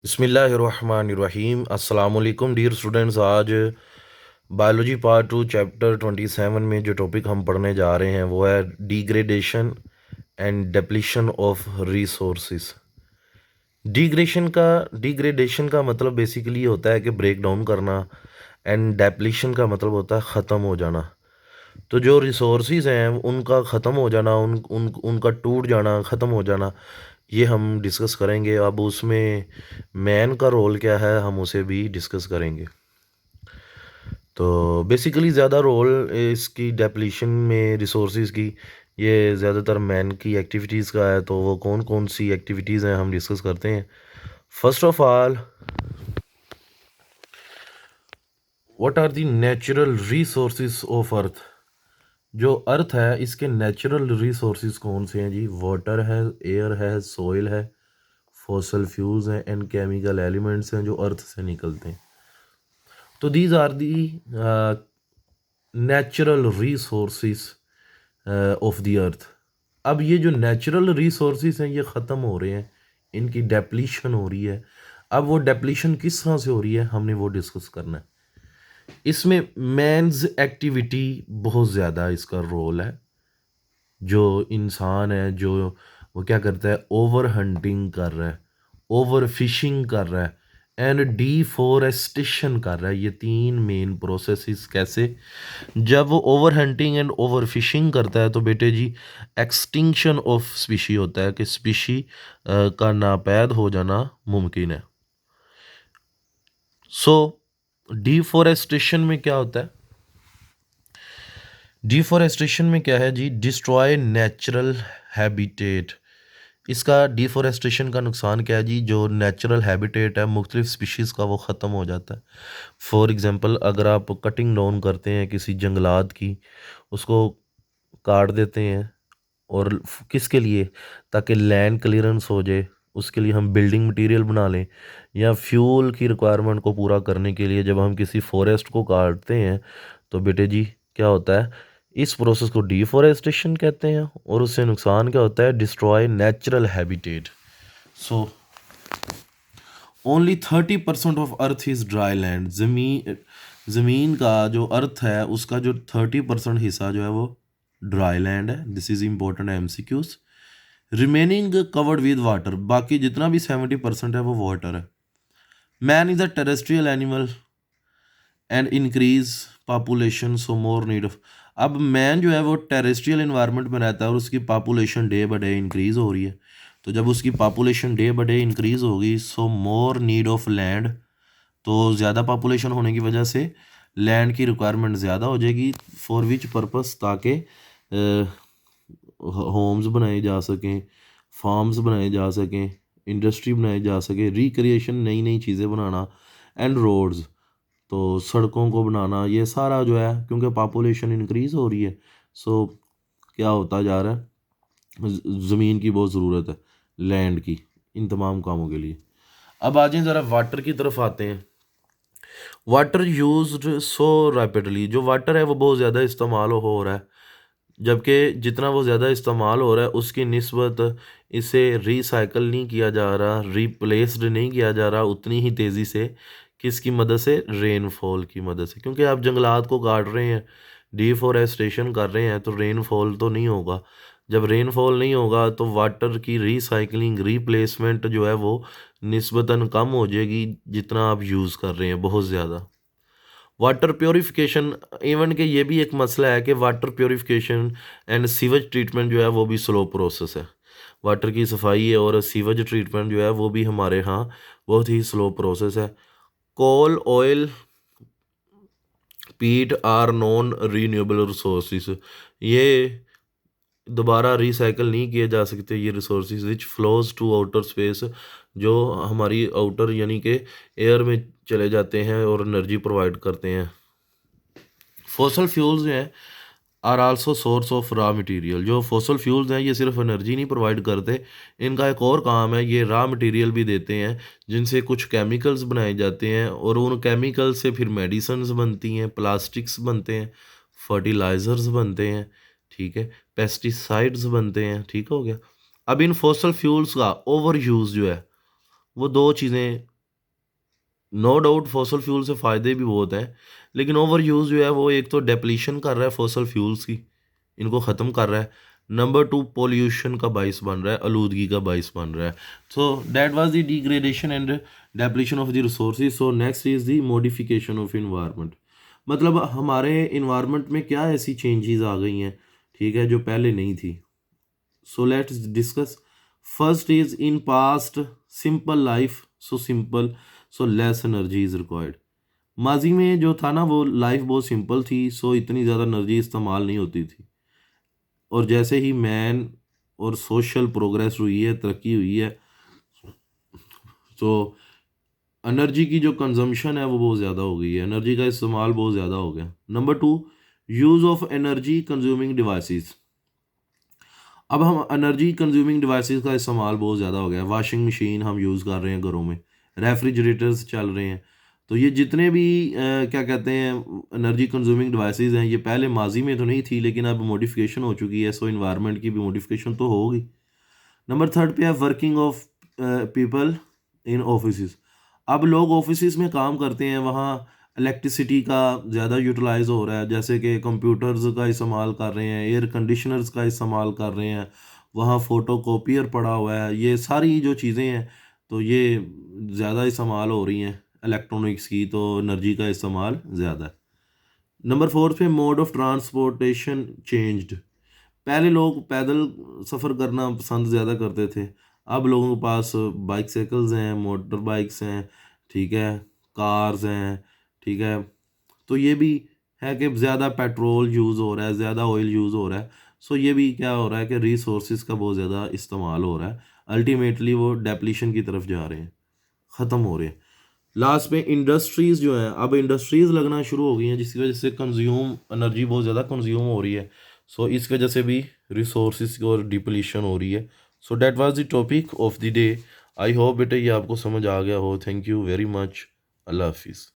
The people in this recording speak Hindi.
बिस्मिल्लाहिर्रहमानिर्रहीम अस्सलाम वालेकुम डियर स्टूडेंट्स। आज बायोलॉजी पार्ट 2 चैप्टर 27 में जो टॉपिक हम पढ़ने जा रहे हैं वो है degradation and depletion of resources. Degradation का मतलब बेसिकली होता है कि ब्रेक डाउन करना, एंड डेप्लीशन का मतलब होता है ख़त्म हो जाना। तो जो रिसोर्सेज हैं उनका ख़त्म हो जाना, उनका टूट जाना, ख़त्म हो जाना, ये हम डिस्कस करेंगे। अब उसमें मैन का रोल क्या है हम उसे भी डिस्कस करेंगे। तो बेसिकली ज़्यादा रोल इसकी डेप्लीशन में रिसोर्सेज की ये ज़्यादातर मैन की एक्टिविटीज़ का है। तो वो कौन कौन सी एक्टिविटीज़ हैं हम डिस्कस करते हैं। First of all, what are the natural resources of earth. जो अर्थ है इसके नेचुरल रिसोर्सेज कौन से हैं जी? वाटर है, एयर है, सॉइल है, फॉसल फ्यूल्स हैं एंड केमिकल एलिमेंट्स हैं जो अर्थ से निकलते हैं। तो these are the natural resources of the earth. अब ये जो नेचुरल रिसोर्सेज हैं ये ख़त्म हो रहे हैं, इनकी डेप्लीशन हो रही है। अब वो डेप्लीशन किस तरह से हो रही है हमने वो डिस्कस करना है। इसमें मैन्स एक्टिविटी बहुत ज़्यादा इसका रोल है। जो इंसान है जो वो क्या करता है, ओवर हंटिंग कर रहा है, ओवर फिशिंग कर रहा है एंड डिफोरेस्टेशन कर रहा है। ये तीन मेन प्रोसेसेस कैसे, जब वो over hunting and over fishing करता है तो बेटे जी एक्सटिंक्शन ऑफ स्पीशी होता है कि स्पीशी का नापैद हो जाना मुमकिन है। सो डिफोरेस्टेशन में क्या होता है? डिफोरेस्टेशन में क्या है जी? Destroy natural habitat. इसका डिफोरेस्टेशन का नुकसान क्या है जी? जो नेचुरल हैबिटेट है मुख्तलिफ स्पीशीज़ का वो ख़त्म हो जाता है। फॉर एग्ज़ाम्पल, अगर आप कटिंग डाउन करते हैं किसी जंगलात की, उसको काट देते हैं और किसके लिए? ताकि लैंड क्लियरेंस हो जाए, उसके लिए हम बिल्डिंग मटेरियल बना लें, या फ्यूल की रिक्वायरमेंट को पूरा करने के लिए जब हम किसी फॉरेस्ट को काटते हैं तो बेटे जी क्या होता है, इस प्रोसेस को डिफॉरेस्टेशन कहते हैं। और उससे नुकसान क्या होता है? Destroy natural habitat. So only 30% of earth is dry land. ज़मीन का जो अर्थ है उसका जो 30% हिस्सा जो है वो ड्राई लैंड है। This is important MCQs। Remaining covered with water, बाकी जितना भी 70% है वो वाटर है। Man is a terrestrial animal and increase population so more need of. अब मैन जो है वो टेरेस्ट्रियल इन्वायरमेंट में रहता है और उसकी population day by day increase हो रही है। तो जब उसकी population day by day increase होगी सो मोर नीड ऑफ लैंड। तो ज़्यादा पॉपुलेशन होने की वजह से लैंड की रिक्वायरमेंट ज़्यादा हो जाएगी। For which purpose? ताकि होम्स बनाए जा सकें, फार्म्स बनाए जा सकें, इंडस्ट्री बनाई जा सके, रिक्रिएशन नई नई चीज़ें बनाना, एंड रोड्स, तो सड़कों को बनाना, ये सारा जो है क्योंकि पॉपुलेशन इंक्रीज़ हो रही है। सो क्या होता जा रहा है, ज़मीन की बहुत ज़रूरत है, लैंड की, इन तमाम कामों के लिए। अब आ जाएं ज़रा वाटर की तरफ आते हैं। वाटर यूज्ड सो रैपिडली, जो वाटर है वो बहुत ज़्यादा इस्तेमाल हो रहा है, जबकि जितना वो ज़्यादा इस्तेमाल हो रहा है उसकी निस्बत इसे रिसाइकल नहीं किया जा रहा, रिप्लेस्ड नहीं किया जा रहा उतनी ही तेज़ी से। किसकी मदद से? रेनफॉल की मदद से। क्योंकि आप जंगलात को काट रहे हैं, डिफॉरेस्टेशन कर रहे हैं, तो रेनफॉल तो नहीं होगा। जब रेनफॉल नहीं होगा तो वाटर की रिसाइकलिंग, रिप्लेसमेंट जो है वो निस्बतन कम हो जाएगी जितना आप यूज़ कर रहे हैं, बहुत ज़्यादा। वाटर प्योरीफिकेशन, इवन के ये भी एक मसला है कि water purification and sewage treatment जो है वो भी स्लो प्रोसेस है। वाटर की सफाई है और सीवेज ट्रीटमेंट जो है वो भी हमारे यहाँ बहुत ही स्लो प्रोसेस है। Coal, oil, peat are non renewable resources. ये दोबारा रिसाइकल नहीं किए जा सकते ये resources which flows to outer space, जो हमारी आउटर यानी कि एयर में चले जाते हैं और एनर्जी प्रोवाइड करते हैं। फॉसल फ्यूल्स जो हैं are also source of raw material. जो फॉसल फ्यूल्स हैं ये सिर्फ एनर्जी नहीं प्रोवाइड करते, इनका एक और काम है, ये रॉ मटेरियल भी देते हैं जिनसे कुछ केमिकल्स बनाए जाते हैं और उन केमिकल से फिर मेडिसिन्स बनती हैं, प्लास्टिक्स बनते हैं, फर्टिलाइज़र्स बनते हैं, ठीक है, पेस्टिसाइड्स बनते हैं। ठीक हो गया। अब इन फॉसल फ्यूल्स का ओवर यूज़ जो है वो दो चीज़ें नो डाउट फॉसल फ्यूल से फ़ायदे भी बहुत हैं, लेकिन ओवर यूज़ जो है वो एक तो डेप्लीशन कर रहा है फॉसल फ्यूल्स की, इनको ख़त्म कर रहा है। नंबर 2 पॉल्यूशन का बाइस बन रहा है, आलूदगी का बाइस बन रहा है। So that was the degradation and depletion of the resources. So next is the modification of environment. मतलब हमारे इन्वायरमेंट में क्या ऐसी चेंजेस आ गई हैं, ठीक है, जो पहले नहीं थी। So let's discuss. First is in past simple life, so simple, so less energy is required. माजी में जो था ना वो लाइफ बहुत सिंपल थी, सो इतनी ज़्यादा एनर्जी इस्तेमाल नहीं होती थी। और जैसे ही मैन और सोशल प्रोग्रेस हुई है, तरक्की हुई है, तो एनर्जी की जो कंजम्पशन है वो बहुत ज़्यादा हो गई है, एनर्जी का इस्तेमाल बहुत ज़्यादा हो गया। Number 2, use of energy consuming devices. अब हम एनर्जी कंज्यूमिंग डिवाइसेस का इस्तेमाल बहुत ज़्यादा हो गया है। वाशिंग मशीन हम यूज़ कर रहे हैं घरों में, रेफ्रिजरेटर्स चल रहे हैं। तो ये जितने भी क्या कहते हैं एनर्जी कंज्यूमिंग डिवाइसेस हैं, ये पहले माजी में तो नहीं थी, लेकिन अब मॉडिफिकेशन हो चुकी है। सो इन्वायरमेंट की भी मॉडिफिकेशन तो होगी। नंबर 3 पे है working of people in office. अब लोग ऑफिस में काम करते हैं, वहाँ इलेक्ट्रिसिटी का ज़्यादा यूटिलाइज हो रहा है, जैसे कि कंप्यूटर्स का इस्तेमाल कर रहे हैं, एयर कंडीशनर्स का इस्तेमाल कर रहे हैं, वहाँ फ़ोटो कॉपियर पड़ा हुआ है, ये सारी जो चीज़ें हैं तो ये ज़्यादा इस्तेमाल हो रही हैं इलेक्ट्रॉनिक्स की, तो एनर्जी का इस्तेमाल ज़्यादा है। नंबर 4 पे मोड ऑफ ट्रांसपोर्टेशन चेंज्ड। पहले लोग पैदल सफ़र करना पसंद ज़्यादा करते थे, अब लोगों के पास बाइकसाइकिल्स हैं, मोटर बाइक्स हैं, ठीक है, कार्स हैं, ठीक है। तो ये भी है कि ज़्यादा पेट्रोल यूज़ हो रहा है, ज़्यादा ऑयल यूज़ हो रहा है। सो ये भी क्या हो रहा है कि रिसोर्सेज का बहुत ज़्यादा इस्तेमाल हो रहा है। अल्टीमेटली वो डेप्लीशन की तरफ जा रहे हैं, ख़त्म हो रहे हैं। लास्ट में इंडस्ट्रीज़ जो हैं, अब इंडस्ट्रीज़ लगना शुरू हो गई हैं, जिसकी वजह से कंज्यूम एनर्जी बहुत ज़्यादा कंज्यूम हो रही है। सो इस वजह से भी रिसोर्सेज की और डिप्लीशन हो रही है। So that was the topic of the day. I hope बेटा ये आपको समझ आ गया हो। Thank you very much. अल्लाह हाफिज़।